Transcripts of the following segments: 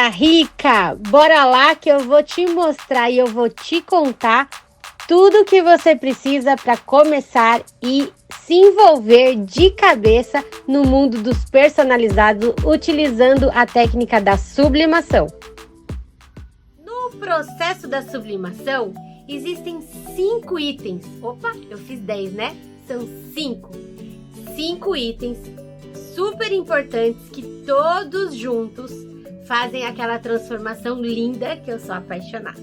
Rica, rica, bora lá que eu vou te mostrar e eu vou te contar tudo que você precisa para começar e se envolver de cabeça no mundo dos personalizados utilizando a técnica da sublimação. No processo da sublimação, existem 5 itens. Opa, eu fiz 10, né? São 5. 5 itens super importantes que todos juntos fazem aquela transformação linda que eu sou apaixonada.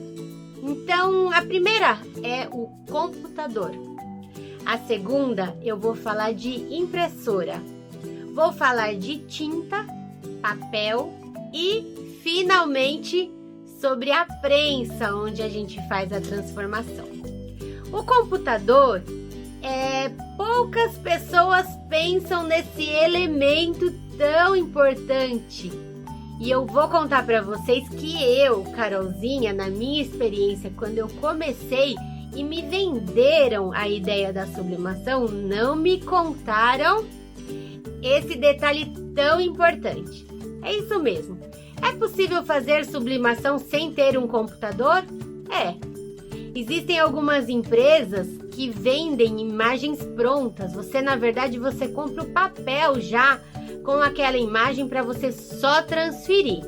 Então, a primeira é o computador. A segunda, eu vou falar de impressora. Vou falar de tinta, papel e, finalmente, sobre a prensa, onde a gente faz a transformação. O computador, poucas pessoas pensam nesse elemento tão importante. E eu vou contar para vocês que eu, Carolzinha, na minha experiência, quando eu comecei e me venderam a ideia da sublimação, não me contaram esse detalhe tão importante. É isso mesmo. É possível fazer sublimação sem ter um computador? É. Existem algumas empresas que vendem imagens prontas. Na verdade, você compra o papel já com aquela imagem para você só transferir.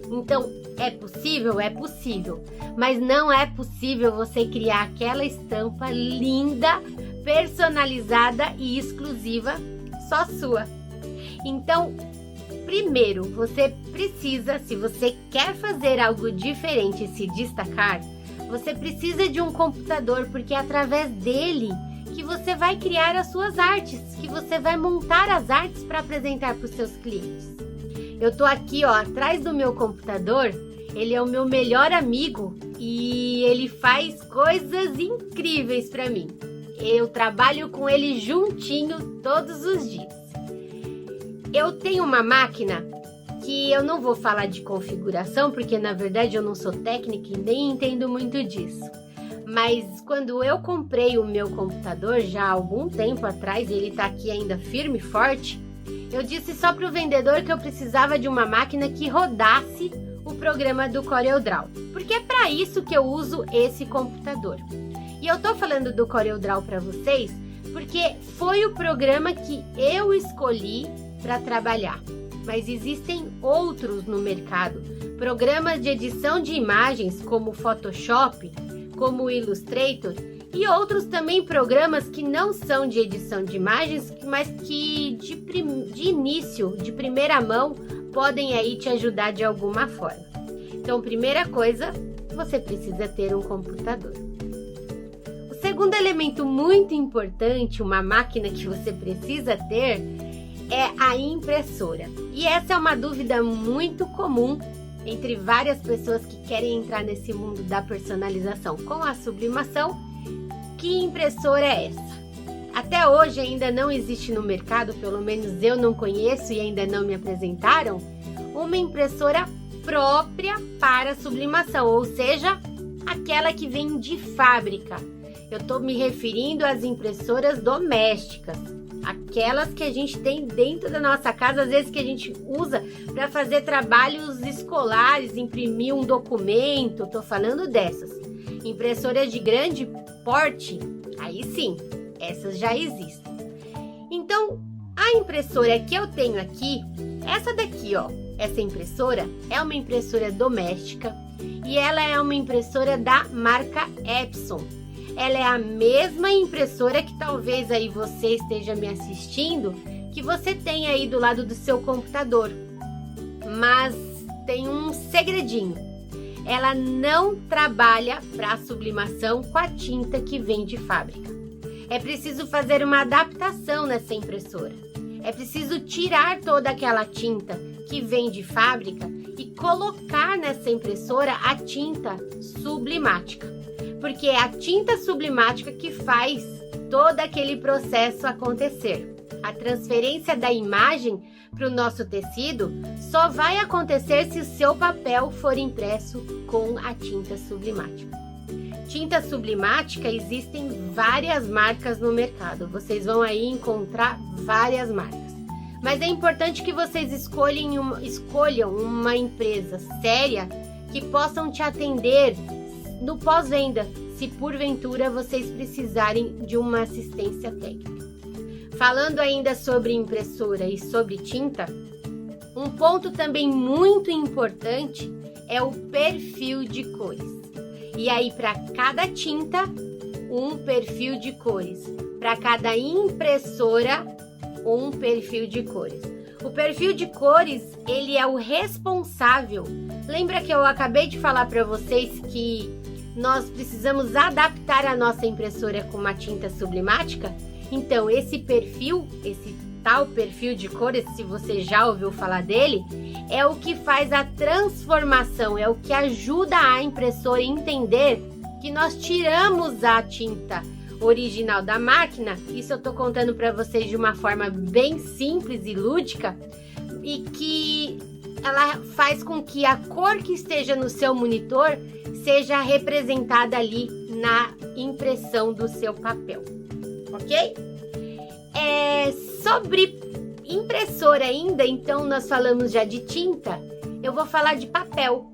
Então, é possível? É possível. Mas não é possível você criar aquela estampa linda, personalizada e exclusiva, só sua. Então, primeiro, você precisa, se você quer fazer algo diferente e se destacar, você precisa de um computador, porque é através dele que você vai criar as suas artes, que você vai montar as artes para apresentar para os seus clientes. Eu tô aqui, atrás do meu computador. Ele é o meu melhor amigo e ele faz coisas incríveis para mim. Eu trabalho com ele juntinho todos os dias. Eu tenho uma máquina que eu não vou falar de configuração, porque na verdade eu não sou técnica e nem entendo muito disso. Mas quando eu comprei o meu computador, já há algum tempo atrás, ele tá aqui ainda firme e forte, eu disse só para o vendedor que eu precisava de uma máquina que rodasse o programa do CorelDRAW, porque é para isso que eu uso esse computador. E eu tô falando do CorelDRAW para vocês porque foi o programa que eu escolhi para trabalhar. Mas existem outros no mercado, programas de edição de imagens como o Photoshop, como o Illustrator e outros também programas que não são de edição de imagens, mas que de início, de primeira mão, podem aí te ajudar de alguma forma. Então, primeira coisa, você precisa ter um computador. O segundo elemento muito importante, uma máquina que você precisa ter, é a impressora. E essa é uma dúvida muito comum entre várias pessoas que querem entrar nesse mundo da personalização com a sublimação. Que impressora é essa? Até hoje ainda não existe no mercado, pelo menos eu não conheço e ainda não me apresentaram, uma impressora própria para sublimação, ou seja, aquela que vem de fábrica. Eu estou me referindo às impressoras domésticas, aquelas que a gente tem dentro da nossa casa, às vezes que a gente usa para fazer trabalhos escolares, imprimir um documento. Estou falando dessas. Impressoras de grande porte, aí sim, essas já existem. Então, a impressora que eu tenho aqui, essa daqui, essa impressora é uma impressora doméstica e ela é uma impressora da marca Epson. Ela é a mesma impressora que talvez aí você esteja me assistindo, que você tem aí do lado do seu computador. Mas tem um segredinho. Ela não trabalha para sublimação com a tinta que vem de fábrica. É preciso fazer uma adaptação nessa impressora. É preciso tirar toda aquela tinta que vem de fábrica e colocar nessa impressora a tinta sublimática. Porque é a tinta sublimática que faz todo aquele processo acontecer. A transferência da imagem para o nosso tecido só vai acontecer se o seu papel for impresso com a tinta sublimática. Tinta sublimática, existem várias marcas no mercado. Vocês vão aí encontrar várias marcas. Mas é importante que vocês escolham uma empresa séria que possam te atender no pós-venda, se porventura vocês precisarem de uma assistência técnica. Falando ainda sobre impressora e sobre tinta, um ponto também muito importante é o perfil de cores. E aí, para cada tinta, um perfil de cores. Para cada impressora, um perfil de cores. O perfil de cores, ele é o responsável. Lembra que eu acabei de falar para vocês que nós precisamos adaptar a nossa impressora com uma tinta sublimática? Então, esse perfil, esse tal perfil de cores, se você já ouviu falar dele, é o que faz a transformação, é o que ajuda a impressora a entender que nós tiramos a tinta original da máquina. Isso eu tô contando para vocês de uma forma bem simples e lúdica, e que ela faz com que a cor que esteja no seu monitor seja representada ali na impressão do seu papel, ok? Sobre impressora ainda, então nós falamos já de tinta, eu vou falar de papel.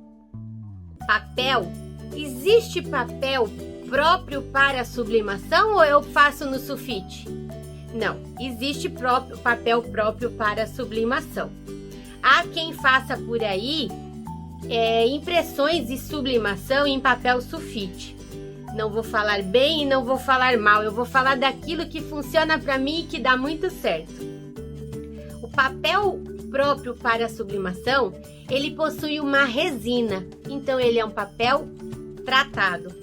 Papel, existe papel próprio para sublimação ou eu faço no sulfite? Não, existe papel próprio para sublimação. Há quem faça por aí impressões e sublimação em papel sulfite. Não vou falar bem e não vou falar mal, eu vou falar daquilo que funciona para mim e que dá muito certo. O papel próprio para sublimação, ele possui uma resina, então ele é um papel tratado.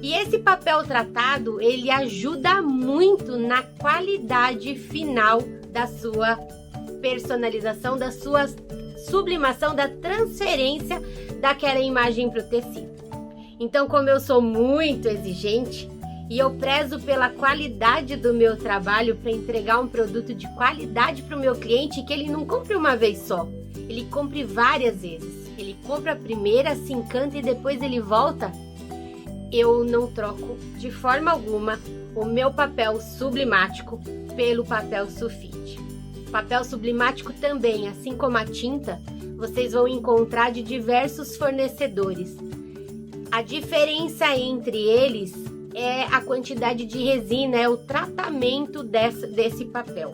E esse papel tratado, ele ajuda muito na qualidade final da sua personalização, da sua sublimação, da transferência daquela imagem para o tecido. Então, como eu sou muito exigente e eu prezo pela qualidade do meu trabalho para entregar um produto de qualidade para o meu cliente, que ele não compre uma vez só, ele compre várias vezes. Ele compra a primeira, se encanta e depois ele volta. Eu não troco de forma alguma o meu papel sublimático pelo papel sulfite. Papel sublimático também, assim como a tinta, vocês vão encontrar de diversos fornecedores. A diferença entre eles é a quantidade de resina, é o tratamento desse papel.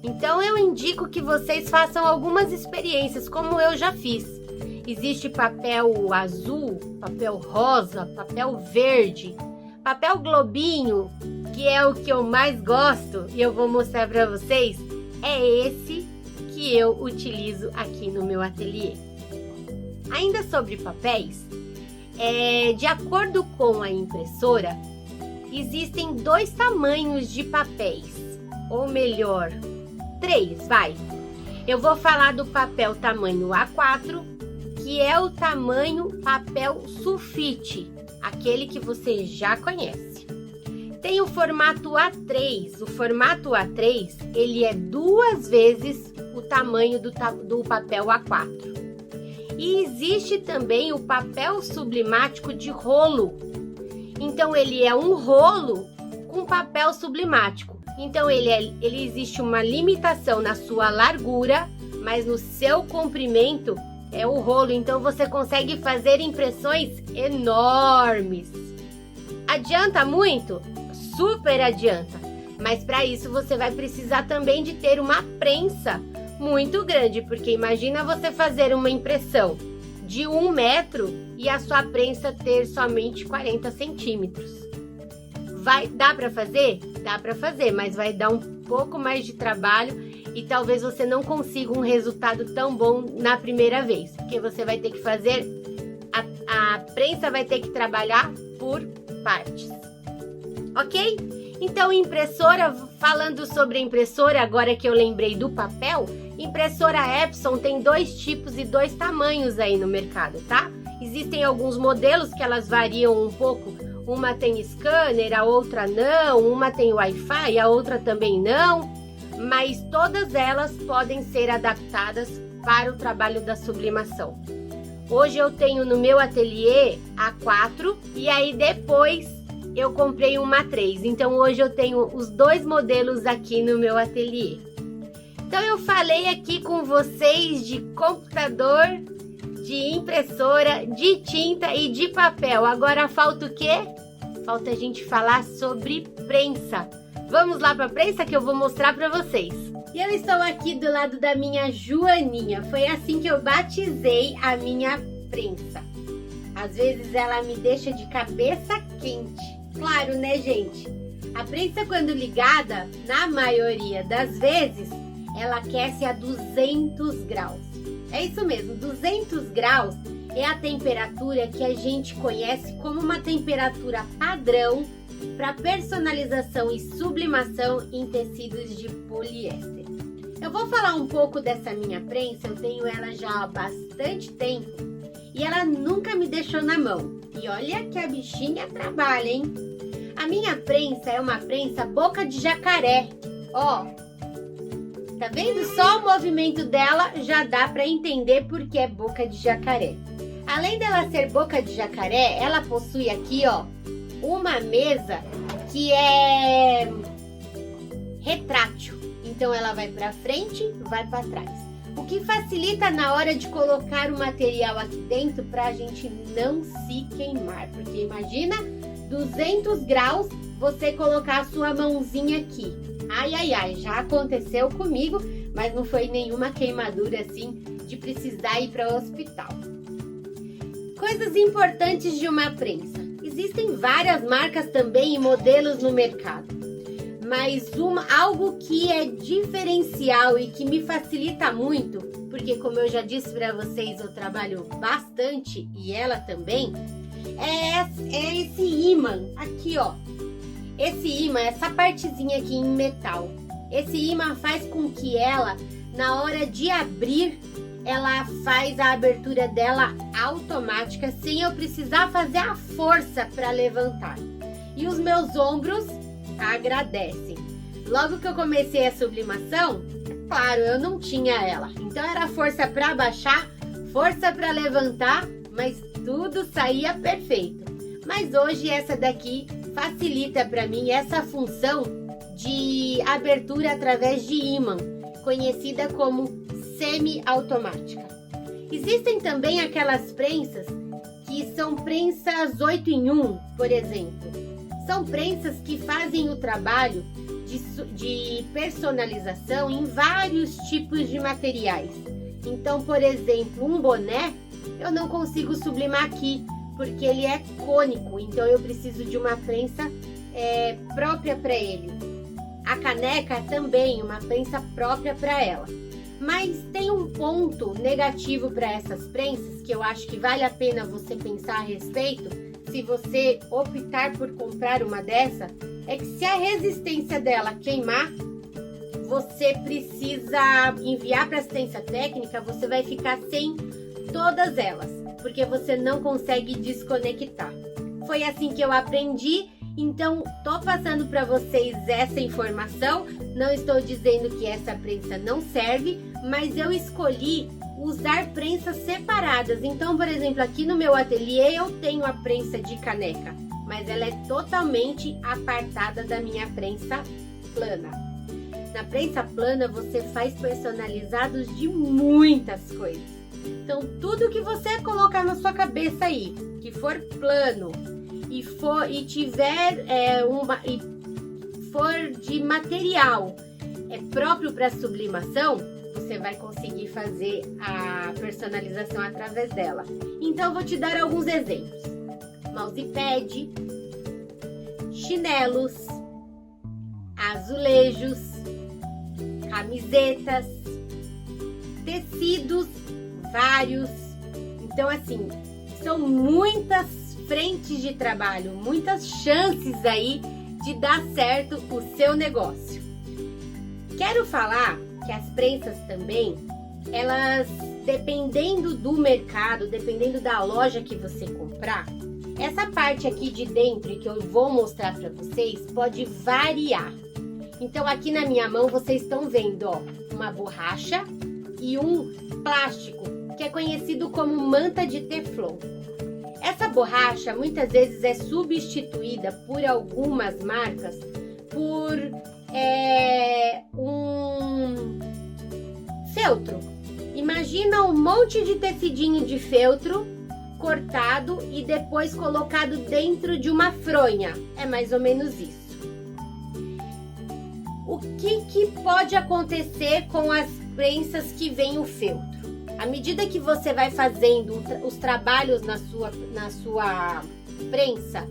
Então eu indico que vocês façam algumas experiências, como eu já fiz. Existe papel azul, papel rosa, papel verde, papel globinho, que é o que eu mais gosto e eu vou mostrar para vocês. É esse que eu utilizo aqui no meu ateliê. Ainda sobre papéis, de acordo com a impressora, existem 2 tamanhos de papéis, ou melhor, 3, vai. Eu vou falar do papel tamanho A4, que é o tamanho papel sulfite, aquele que você já conhece. Tem o formato A3. O formato A3, ele é 2 vezes o tamanho do papel A4. E existe também o papel sublimático de rolo. Então, ele é um rolo com papel sublimático. Então, ele existe uma limitação na sua largura, mas no seu comprimento é o rolo. Então, você consegue fazer impressões enormes. Adianta muito? Super adianta. Mas para isso, você vai precisar também de ter uma prensa muito grande, porque imagina você fazer uma impressão de 1 metro e a sua prensa ter somente 40 centímetros. Dá para fazer? Dá para fazer, mas vai dar um pouco mais de trabalho e talvez você não consiga um resultado tão bom na primeira vez, porque você vai ter que fazer, a prensa vai ter que trabalhar por partes, ok? Então, impressora, falando sobre impressora, agora que eu lembrei do papel, impressora Epson tem 2 tipos e 2 tamanhos aí no mercado, tá? Existem alguns modelos que elas variam um pouco. Uma tem scanner, a outra não, uma tem Wi-Fi, a outra também não. Mas todas elas podem ser adaptadas para o trabalho da sublimação. Hoje eu tenho no meu ateliê a 4 e aí depois eu comprei uma 3. Então hoje eu tenho os 2 modelos aqui no meu ateliê. Então eu falei aqui com vocês de computador, de impressora, de tinta e de papel. Agora falta o quê? Falta a gente falar sobre prensa. Vamos lá para a prensa que eu vou mostrar para vocês. E eu estou aqui do lado da minha Joaninha. Foi assim que eu batizei a minha prensa. Às vezes ela me deixa de cabeça quente. Claro, né, gente? A prensa, quando ligada, na maioria das vezes, ela aquece a 200 graus. É isso mesmo, 200 graus é a temperatura que a gente conhece como uma temperatura padrão para personalização e sublimação em tecidos de poliéster. Eu vou falar um pouco dessa minha prensa, eu tenho ela já há bastante tempo e ela nunca me deixou na mão. E olha que a bichinha trabalha, hein? A minha prensa é uma prensa boca de jacaré, ó. Tá vendo? Só o movimento dela já dá para entender porque é boca de jacaré. Além dela ser boca de jacaré, ela possui aqui, ó, uma mesa que é retrátil. Então ela vai para frente, vai para trás. O que facilita na hora de colocar o material aqui dentro para a gente não se queimar. Porque imagina 200 graus você colocar a sua mãozinha aqui. Ai, ai, ai, já aconteceu comigo, mas não foi nenhuma queimadura assim de precisar ir para o hospital. Coisas importantes de uma prensa. Existem várias marcas também e modelos no mercado, mas algo que é diferencial e que me facilita muito, porque como eu já disse para vocês, eu trabalho bastante e ela também, é esse ímã aqui, ó. Esse ímã, essa partezinha aqui em metal, esse ímã faz com que ela, na hora de abrir, ela faz a abertura dela automática, sem eu precisar fazer a força para levantar. E os meus ombros agradecem. Logo que eu comecei a sublimação, claro, eu não tinha ela. Então era força para baixar, força para levantar, mas tudo saía perfeito. Mas hoje essa daqui facilita para mim essa função de abertura através de ímã, conhecida como semi-automática. Existem também aquelas prensas que são prensas 8 em 1, por exemplo. São prensas que fazem o trabalho de personalização em vários tipos de materiais. Então, por exemplo, um boné eu não consigo sublimar aqui, porque ele é cônico, então eu preciso de uma prensa própria para ele. A caneca também, uma prensa própria para ela. Mas tem um ponto negativo para essas prensas que eu acho que vale a pena você pensar a respeito, se você optar por comprar uma dessa, é que se a resistência dela queimar, você precisa enviar para assistência técnica, você vai ficar sem todas elas, porque você não consegue desconectar. Foi assim que eu aprendi, então tô passando para vocês essa informação. Não estou dizendo que essa prensa não serve, mas eu escolhi usar prensas separadas. Então, por exemplo, aqui no meu ateliê eu tenho a prensa de caneca, mas ela é totalmente apartada da minha prensa plana. Na prensa plana você faz personalizados de muitas coisas. Então, tudo que você colocar na sua cabeça aí, que for plano e for de material próprio para sublimação, você vai conseguir fazer a personalização através dela. Então, eu vou te dar alguns exemplos: mousepad, chinelos, azulejos, camisetas, tecidos vários. Então, assim, são muitas frentes de trabalho, muitas chances aí de dar certo o seu negócio. Quero falar que as prensas também, elas, dependendo do mercado, dependendo da loja que você comprar, essa parte aqui de dentro que eu vou mostrar para vocês pode variar. Então, aqui na minha mão vocês estão vendo, ó, uma borracha e um plástico, que é conhecido como manta de teflon. Essa borracha muitas vezes é substituída por algumas marcas por feltro. Imagina um monte de tecidinho de feltro cortado e depois colocado dentro de uma fronha. É mais ou menos isso. O que pode acontecer com as prensas que vem o feltro? À medida que você vai fazendo os trabalhos na sua prensa,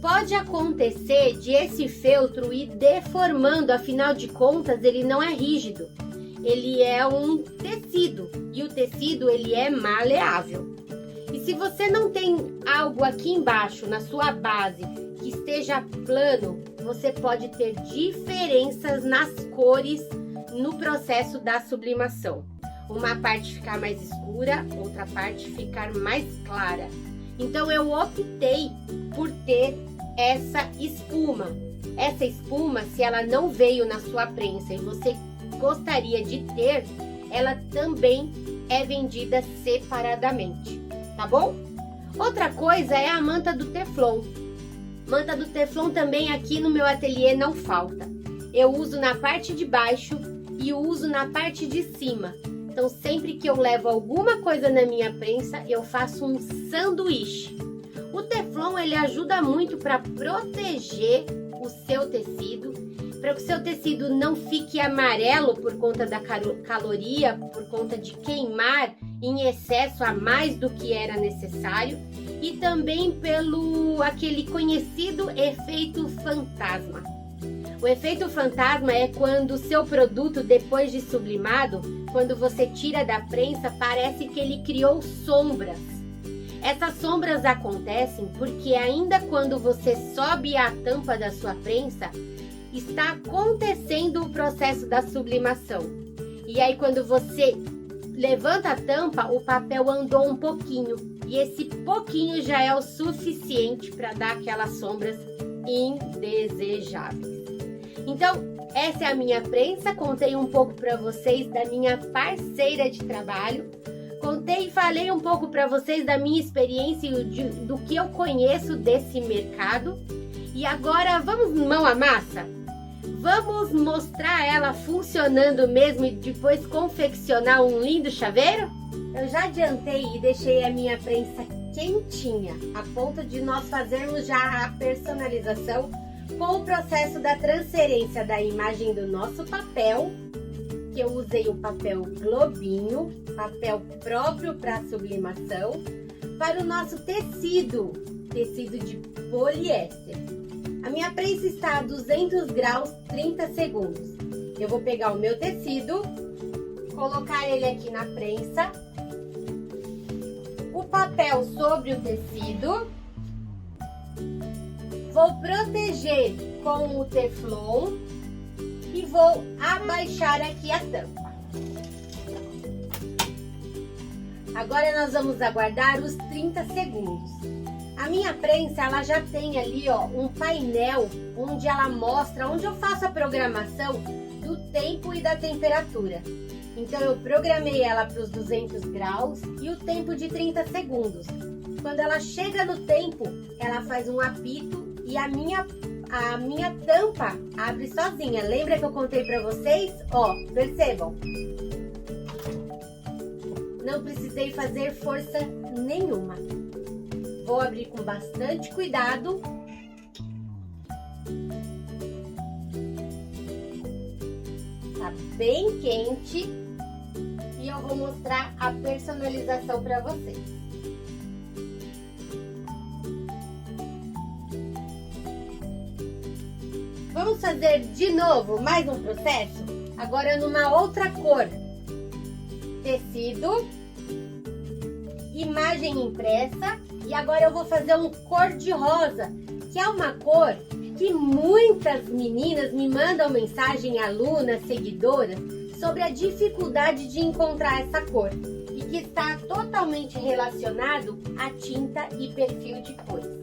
pode acontecer de esse feltro ir deformando, afinal de contas ele não é rígido, ele é um tecido e o tecido ele é maleável. E se você não tem algo aqui embaixo na sua base que esteja plano, você pode ter diferenças nas cores no processo da sublimação. Uma parte ficar mais escura, outra parte ficar mais clara. Então eu optei por ter essa espuma. Essa espuma, se ela não veio na sua prensa e você gostaria de ter, ela também é vendida separadamente, tá bom? Outra coisa é a manta do Teflon. Manta do Teflon também aqui no meu ateliê não falta. Eu uso na parte de baixo e uso na parte de cima. Então, sempre que eu levo alguma coisa na minha prensa, eu faço um sanduíche. O Teflon, ele ajuda muito para proteger o seu tecido, para que o seu tecido não fique amarelo por conta da caloria, por conta de queimar em excesso a mais do que era necessário, e também pelo aquele conhecido efeito fantasma. O efeito fantasma é quando o seu produto, depois de sublimado, quando você tira da prensa, parece que ele criou sombras. Essas sombras acontecem porque ainda quando você sobe a tampa da sua prensa, está acontecendo o processo da sublimação. E aí quando você levanta a tampa, o papel andou um pouquinho. E esse pouquinho já é o suficiente para dar aquelas sombras indesejáveis. Então, essa é a minha prensa. Contei um pouco para vocês da minha parceira de trabalho. Contei e falei um pouco para vocês da minha experiência e do que eu conheço desse mercado. E agora, vamos mão à massa? Vamos mostrar ela funcionando mesmo e depois confeccionar um lindo chaveiro? Eu já adiantei e deixei a minha prensa quentinha, a ponto de nós fazermos já a personalização com o processo da transferência da imagem do nosso papel, que eu usei o papel globinho, papel próprio para sublimação, para o nosso tecido de poliéster. A minha prensa está a 200 graus, 30 segundos. Eu vou pegar o meu tecido, colocar ele aqui na prensa, o papel sobre o tecido, vou proteger com o Teflon e vou abaixar aqui a tampa. Agora nós vamos aguardar os 30 segundos. A minha prensa, ela já tem ali, ó, um painel onde ela mostra, onde eu faço a programação do tempo e da temperatura. Então eu programei ela para os 200 graus e o tempo de 30 segundos. Quando ela chega no tempo, ela faz um apito e a minha tampa abre sozinha. Lembra que eu contei para vocês? Ó, percebam. Não precisei fazer força nenhuma. Vou abrir com bastante cuidado. Tá bem quente. E eu vou mostrar a personalização para vocês. Vamos fazer de novo mais um processo? Agora numa outra cor. Tecido, imagem impressa, e agora eu vou fazer um cor de rosa, que é uma cor que muitas meninas me mandam mensagem, alunas, seguidoras, sobre a dificuldade de encontrar essa cor, e que está totalmente relacionado à tinta e perfil de cores.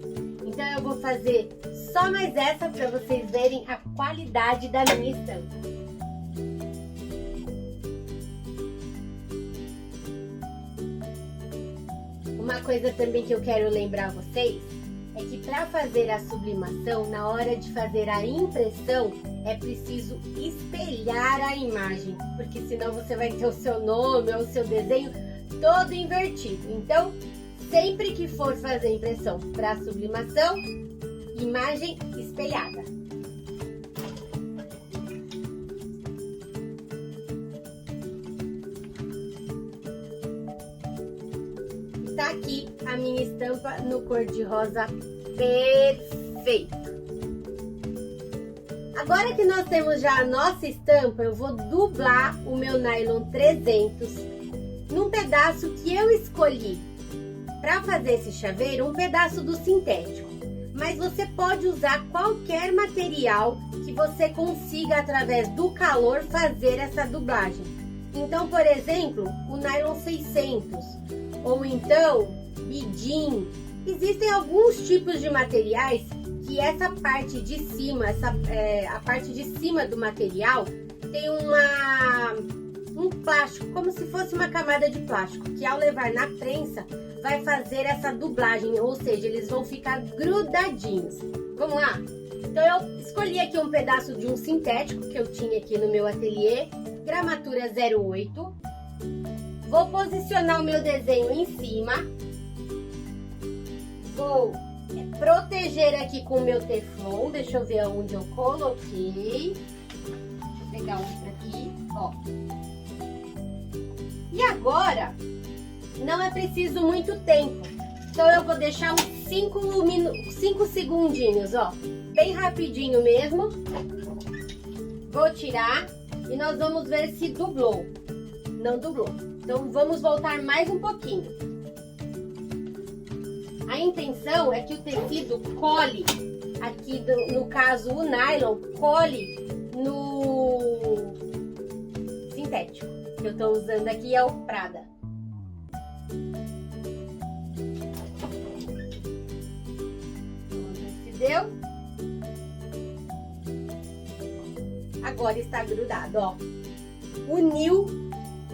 Então eu vou fazer só mais essa para vocês verem a qualidade da minha estampa. Uma coisa também que eu quero lembrar vocês é que para fazer a sublimação, na hora de fazer a impressão, é preciso espelhar a imagem, porque senão você vai ter o seu nome ou o seu desenho todo invertido. Então, sempre que for fazer impressão para sublimação, imagem espelhada. Está aqui a minha estampa no cor-de-rosa perfeito. Agora que nós temos já a nossa estampa, eu vou dublar o meu nylon 300 num pedaço que eu escolhi para fazer esse chaveiro, um pedaço do sintético. Mas você pode usar qualquer material que você consiga, através do calor, fazer essa dublagem. Então, por exemplo, o nylon 600, ou então bidim. Existem alguns tipos de materiais que essa parte de cima, a parte de cima do material tem um plástico, como se fosse uma camada de plástico, que ao levar na prensa vai fazer essa dublagem, ou seja, eles vão ficar grudadinhos. Vamos lá? Então eu escolhi aqui um pedaço de um sintético que eu tinha aqui no meu ateliê, gramatura 0,8. Vou posicionar o meu desenho em cima. Vou proteger aqui com o meu teflon. Deixa eu ver aonde eu coloquei. Deixa eu pegar outro aqui, ó. E agora, não é preciso muito tempo. Então eu vou deixar uns 5 segundinhos, ó. Bem rapidinho mesmo. Vou tirar e nós vamos ver se dublou. Não dublou. Então vamos voltar mais um pouquinho. A intenção é que o tecido cole, aqui no caso o nylon, cole no sintético. Que eu estou usando aqui é o Prada. Vamos ver se deu. Agora está grudado, ó. Uniu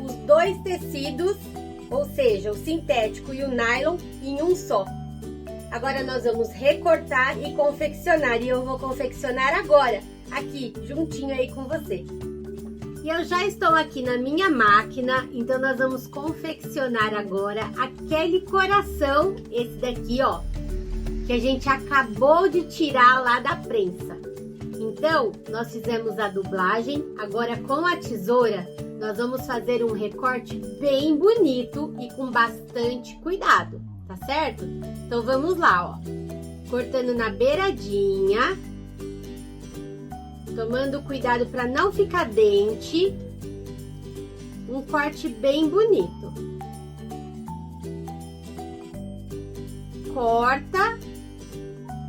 os dois tecidos, ou seja, o sintético e o nylon, em um só. Agora nós vamos recortar e confeccionar, e eu vou confeccionar agora, aqui, juntinho aí com você. E eu já estou aqui na minha máquina, então nós vamos confeccionar agora aquele coração, esse daqui, ó, que a gente acabou de tirar lá da prensa. Então, nós fizemos a dublagem, agora com a tesoura, nós vamos fazer um recorte bem bonito e com bastante cuidado, tá certo? Então vamos lá, ó, cortando na beiradinha, tomando cuidado para não ficar dente, um corte bem bonito. Corta,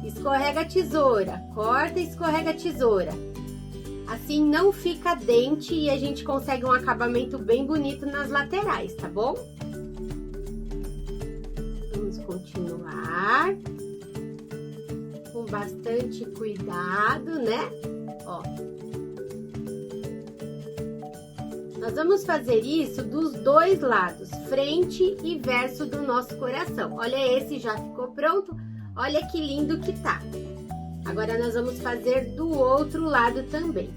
escorrega a tesoura, corta e escorrega a tesoura. Assim não fica dente e a gente consegue um acabamento bem bonito nas laterais, tá bom? Vamos continuar. Com bastante cuidado, né? Ó. Nós vamos fazer isso dos dois lados, frente e verso do nosso coração. Olha, esse já ficou pronto. Olha que lindo que tá. Agora nós vamos fazer do outro lado também.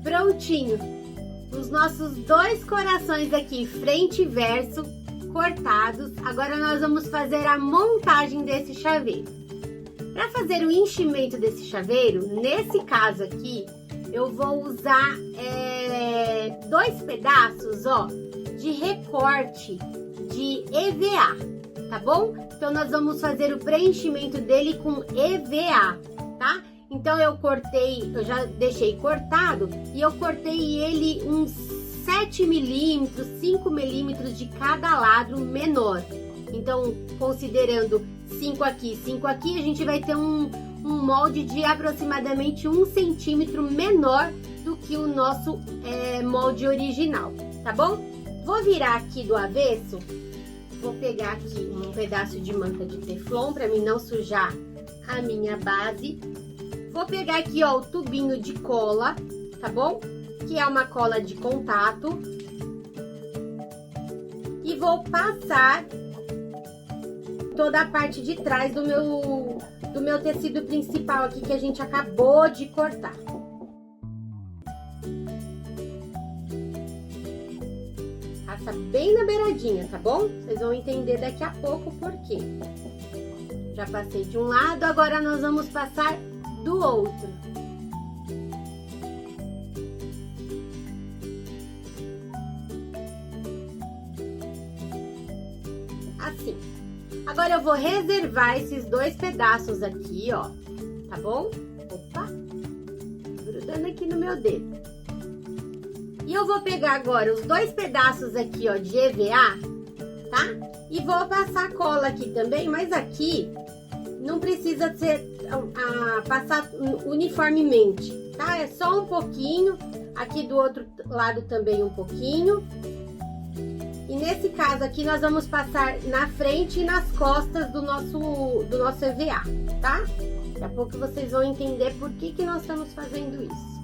Prontinho. Os nossos dois corações aqui, frente e verso, cortados. Agora nós vamos fazer a montagem desse chaveiro. Para fazer o enchimento desse chaveiro, nesse caso aqui, eu vou usar dois pedaços, ó, de recorte de EVA, tá bom? Então, nós vamos fazer o preenchimento dele com EVA, tá? Então, eu já deixei cortado e eu cortei ele uns 7 milímetros, 5 milímetros de cada lado menor. Então, considerando 5 aqui, 5 aqui, a gente vai ter um molde de aproximadamente 1 centímetro menor do que o nosso molde original, tá bom? Vou virar aqui do avesso, vou pegar aqui um pedaço de manta de teflon para mim não sujar a minha base. Vou pegar aqui, ó, o tubinho de cola, tá bom? Que é uma cola de contato. E vou passar toda a parte de trás do meu tecido principal aqui que a gente acabou de cortar. Passa bem na beiradinha, tá bom? Vocês vão entender daqui a pouco o porquê. Já passei de um lado, agora nós vamos passar do outro. Assim. Agora eu vou reservar esses dois pedaços aqui, ó, tá bom? Opa, grudando aqui no meu dedo. E eu vou pegar agora os dois pedaços aqui, ó, de EVA, tá? E vou passar cola aqui também, mas aqui não precisa ser passar uniformemente, tá? É só um pouquinho, aqui do outro lado também um pouquinho. E nesse caso aqui, nós vamos passar na frente e nas costas do nosso EVA, tá? Daqui a pouco vocês vão entender por que nós estamos fazendo isso.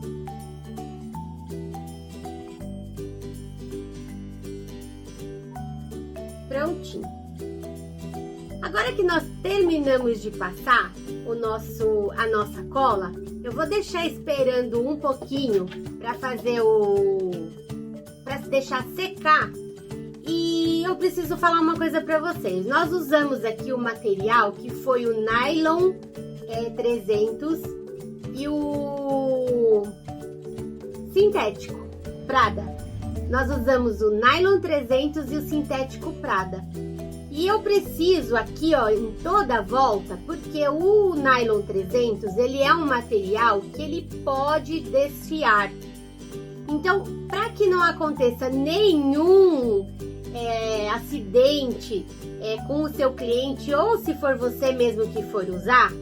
Prontinho. Agora que nós terminamos de passar a nossa cola, eu vou deixar esperando um pouquinho para deixar secar. E eu preciso falar uma coisa para vocês. Nós usamos aqui o material que foi o nylon 300 e o sintético Prada. Nós usamos o nylon 300 e o sintético Prada. E eu preciso aqui, ó, em toda a volta, porque o nylon 300, ele é um material que ele pode desfiar. Então, para que não aconteça nenhum acidente com o seu cliente, ou se for você mesmo que for usar,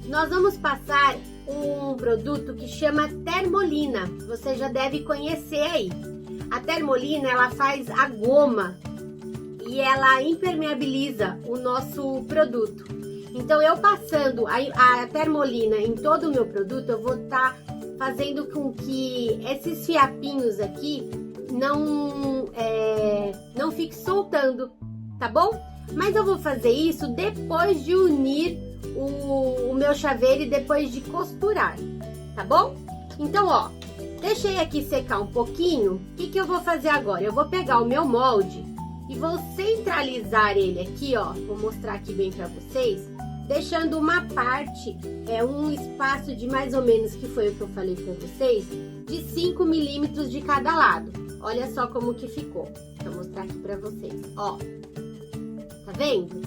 nós vamos passar um produto que chama Termolina. Você já deve conhecer aí. A Termolina, ela faz a goma e ela impermeabiliza o nosso produto. Então, eu passando a Termolina em todo o meu produto, eu vou estar fazendo com que esses fiapinhos aqui não fique soltando, tá bom? Mas eu vou fazer isso depois de unir o meu chaveiro e depois de costurar, tá bom? Então, ó, deixei aqui secar um pouquinho. O que eu vou fazer agora? Eu vou pegar o meu molde e vou centralizar ele aqui, ó. Vou mostrar aqui bem pra vocês, deixando uma parte, um espaço de mais ou menos, que foi o que eu falei pra vocês, de 5 milímetros de cada lado. Olha só como que ficou. Vou mostrar aqui pra vocês, ó. Tá vendo?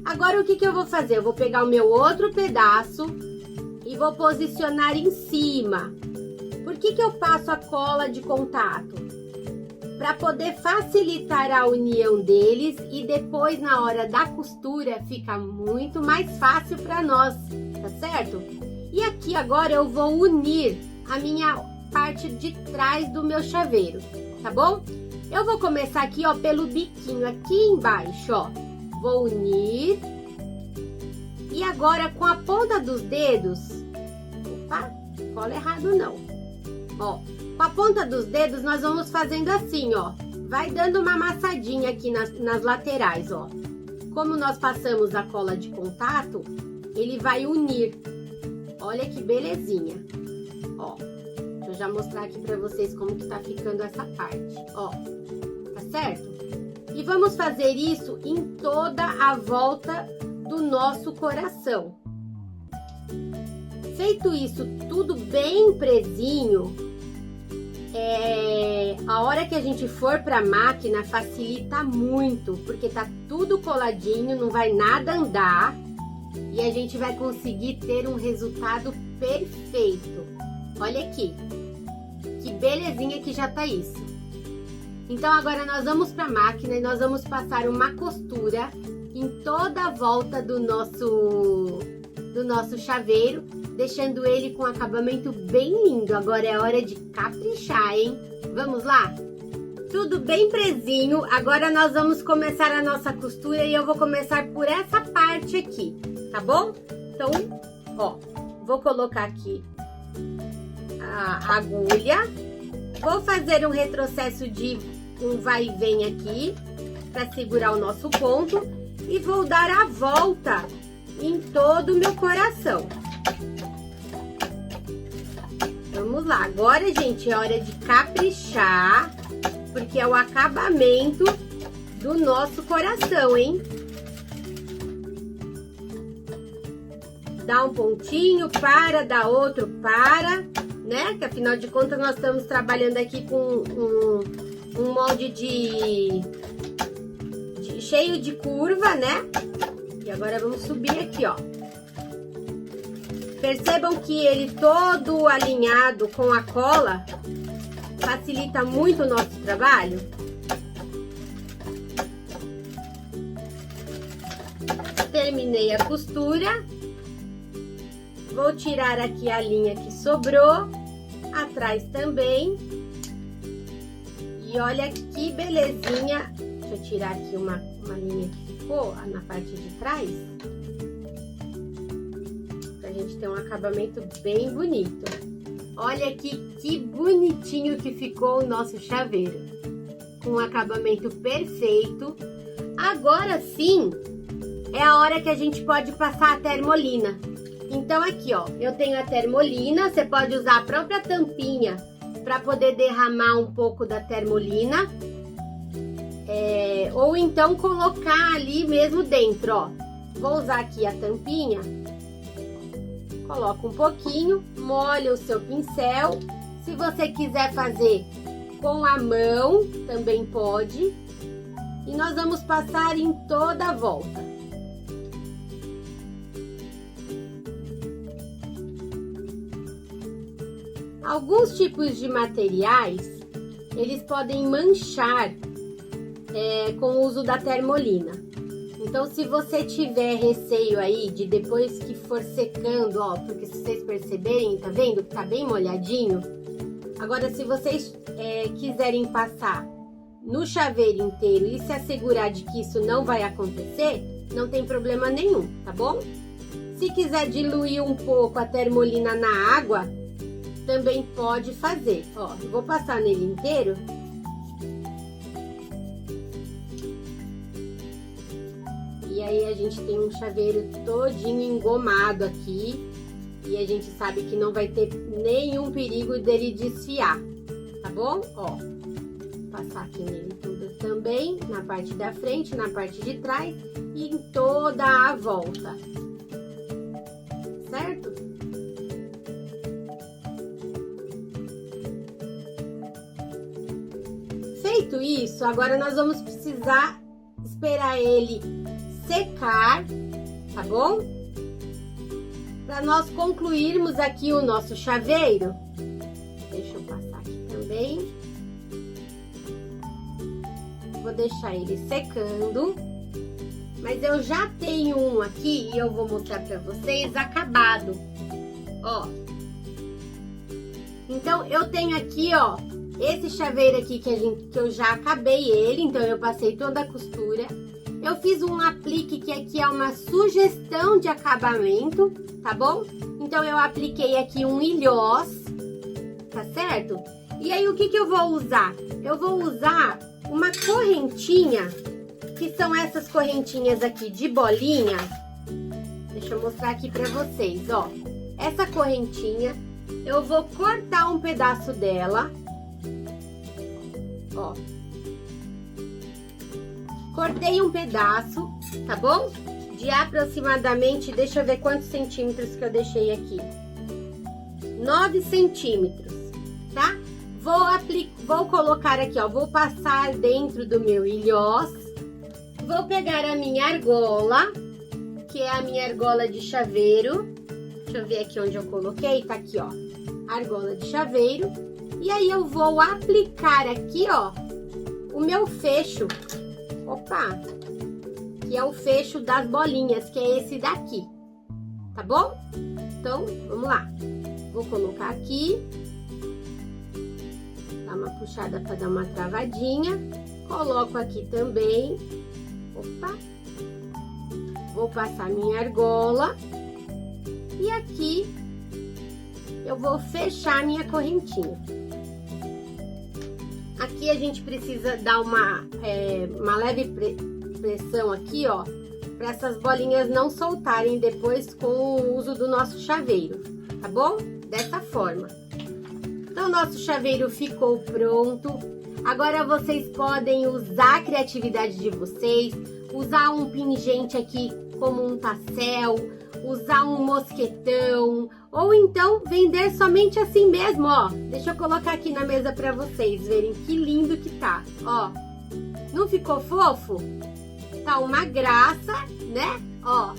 Agora, o que eu vou fazer? Eu vou pegar o meu outro pedaço e vou posicionar em cima. Por que eu passo a cola de contato? Para poder facilitar a união deles e depois, na hora da costura, fica muito mais fácil para nós, tá certo? E aqui agora eu vou unir a minha parte de trás do meu chaveiro, tá bom? Eu vou começar aqui, ó, pelo biquinho, aqui embaixo, ó. Vou unir. E agora, com a ponta dos dedos... Opa, cola errado não. Ó, com a ponta dos dedos, nós vamos fazendo assim, ó. Vai dando uma amassadinha aqui nas laterais, ó. Como nós passamos a cola de contato, ele vai unir. Olha que belezinha. Ó, deixa eu já mostrar aqui pra vocês como que tá ficando essa parte, ó. Tá certo? E vamos fazer isso em toda a volta do nosso coração. Feito isso tudo bem presinho, a hora que a gente for pra máquina facilita muito, porque tá tudo coladinho, não vai nada andar e a gente vai conseguir ter um resultado perfeito. Olha aqui, que belezinha que já tá isso. Então, agora nós vamos para a máquina e nós vamos passar uma costura em toda a volta do nosso chaveiro, deixando ele com um acabamento bem lindo. Agora é hora de caprichar, hein? Vamos lá? Tudo bem presinho. Agora nós vamos começar a nossa costura e eu vou começar por essa parte aqui, tá bom? Então, ó, vou colocar aqui a agulha. Vou fazer um retrocesso de um vai e vem aqui, para segurar o nosso ponto. E vou dar a volta em todo o meu coração. Vamos lá. Agora, gente, é hora de caprichar, porque é o acabamento do nosso coração, hein? Dá um pontinho, para, dá outro, para, né? Que afinal de contas nós estamos trabalhando aqui com um molde cheio de curva, né? E agora vamos subir aqui, ó. Percebam que ele todo alinhado com a cola facilita muito o nosso trabalho. Terminei a costura. Vou tirar aqui a linha que sobrou, atrás também. E olha que belezinha. Deixa eu tirar aqui uma linha que ficou na parte de trás. Pra gente ter um acabamento bem bonito. Olha aqui que bonitinho que ficou o nosso chaveiro. Com um acabamento perfeito. Agora sim, é a hora que a gente pode passar a termolina. Então aqui, ó, eu tenho a termolina. Você pode usar a própria tampinha para poder derramar um pouco da termolina. Ou então colocar ali mesmo dentro, ó. Vou usar aqui a tampinha. Coloca um pouquinho, molha o seu pincel. Se você quiser fazer com a mão, também pode. E nós vamos passar em toda a volta. Alguns tipos de materiais, eles podem manchar com o uso da termolina. Então, se você tiver receio aí de depois que for secando, ó, porque se vocês perceberem, tá vendo que tá bem molhadinho? Agora, se vocês quiserem passar no chaveiro inteiro e se assegurar de que isso não vai acontecer, não tem problema nenhum, tá bom? Se quiser diluir um pouco a termolina na água, também pode fazer. Ó, eu vou passar nele inteiro. E aí a gente tem um chaveiro todinho engomado aqui. E a gente sabe que não vai ter nenhum perigo dele desfiar, tá bom? Ó, passar aqui nele tudo também, na parte da frente, na parte de trás e em toda a volta. Certo? Feito isso, agora nós vamos precisar esperar ele secar, tá bom? Para nós concluirmos aqui o nosso chaveiro. Deixa eu passar aqui também. Vou deixar ele secando. Mas eu já tenho um aqui e eu vou mostrar para vocês acabado. Ó. Então, eu tenho aqui, ó, esse chaveiro aqui que eu já acabei ele. Então, eu passei toda a costura. Eu fiz um aplique que aqui é uma sugestão de acabamento, tá bom? Então, eu apliquei aqui um ilhós, tá certo? E aí, o que eu vou usar? Eu vou usar uma correntinha, que são essas correntinhas aqui de bolinha. Deixa eu mostrar aqui pra vocês, ó. Essa correntinha, eu vou cortar um pedaço dela, ó. Cortei um pedaço, tá bom? De aproximadamente, deixa eu ver quantos centímetros que eu deixei aqui. 9 centímetros, tá? Vou colocar aqui, ó, vou passar dentro do meu ilhós. Vou pegar a minha argola, que é a minha argola de chaveiro. Deixa eu ver aqui onde eu coloquei, tá aqui, ó, argola de chaveiro. E aí eu vou aplicar aqui, ó, o meu fecho. Opa! Que é o fecho das bolinhas, que é esse daqui, tá bom? Então, vamos lá. Vou colocar aqui. Dá uma puxada para dar uma travadinha. Coloco aqui também. Opa! Vou passar minha argola. E aqui eu vou fechar a minha correntinha. Aqui a gente precisa dar uma leve pressão aqui, ó, para essas bolinhas não soltarem depois com o uso do nosso chaveiro, tá bom? Dessa forma. Então, nosso chaveiro ficou pronto. Agora vocês podem usar a criatividade de vocês, usar um pingente aqui como um tassel, usar um mosquetão, ou então vender somente assim mesmo, ó. Deixa eu colocar aqui na mesa para vocês verem que lindo que tá, ó. Não ficou fofo? Tá uma graça, né? Ó,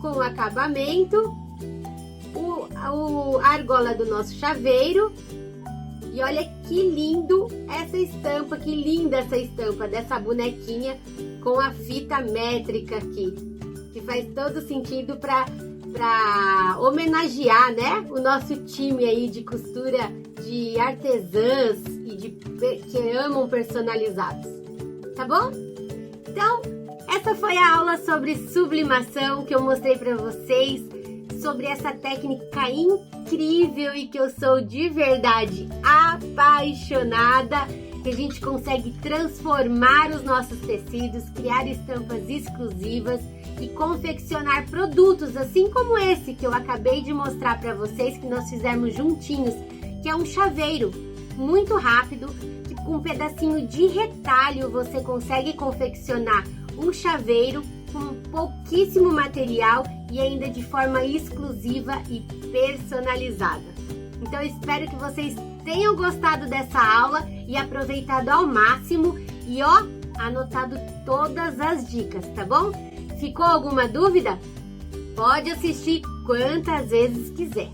com o acabamento, a argola do nosso chaveiro. E olha que lindo essa estampa, que linda essa estampa dessa bonequinha com a fita métrica aqui, que faz todo sentido para homenagear, né, o nosso time aí de costura de artesãs e que amam personalizados, tá bom? Então, essa foi a aula sobre sublimação que eu mostrei para vocês, sobre essa técnica incrível e que eu sou de verdade apaixonada, que a gente consegue transformar os nossos tecidos, criar estampas exclusivas e confeccionar produtos assim como esse que eu acabei de mostrar para vocês, que nós fizemos juntinhos, que é um chaveiro muito rápido, que com um pedacinho de retalho você consegue confeccionar um chaveiro com pouquíssimo material e ainda de forma exclusiva e personalizada. Então eu espero que vocês tenham gostado dessa aula e aproveitado ao máximo e ó, anotado todas as dicas, tá bom? Ficou alguma dúvida? Pode assistir quantas vezes quiser.